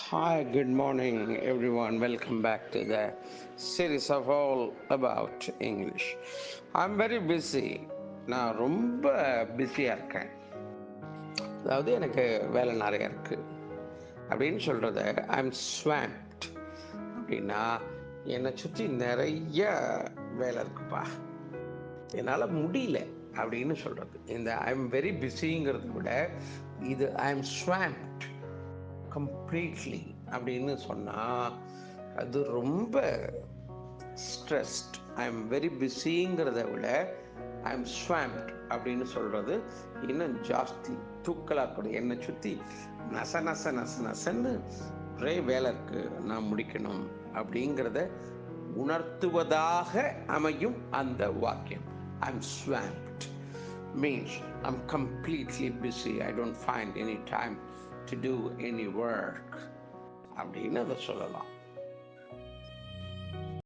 Hi, good morning, everyone. Welcome back to the series of all about English. I'm very busy. நான் ரொம்ப பிஸியாக இருக்கேன். அதாவது எனக்கு வேலை நிறைய இருக்கு அப்படின்னு சொல்கிறத ஐம் ஸ்வாம்ப்ட் அப்படின்னா என்னை சுற்றி நிறைய வேலை இருக்குப்பா, என்னால் முடியல அப்படின்னு சொல்கிறது. இந்த ஐம் வெரி பிஸிங்கிறத விட இது ஐம் ஸ்வாம்ப்ட் கம்ப்ளீட்லி அப்படின்னு சொன்னால் அது ரொம்ப ஸ்ட்ரெஸ்ட். ஐ எம் வெரி பிஸிங்கிறத விட ஐ எம் ஸ்வாம்ப்ட் அப்படின்னு சொல்கிறது இன்னும் ஜாஸ்தி தூக்கலாக கூட. என்னை சுற்றி நச நச நச நசன்னு ஒரே வேலை இருக்கு, நான் முடிக்கணும் அப்படிங்கிறத உணர்த்துவதாக அமையும் அந்த வாக்கியம். I am swamped means I'm completely busy. I don't find any time to do any work அப்படின்னு அதை சொல்லலாம்.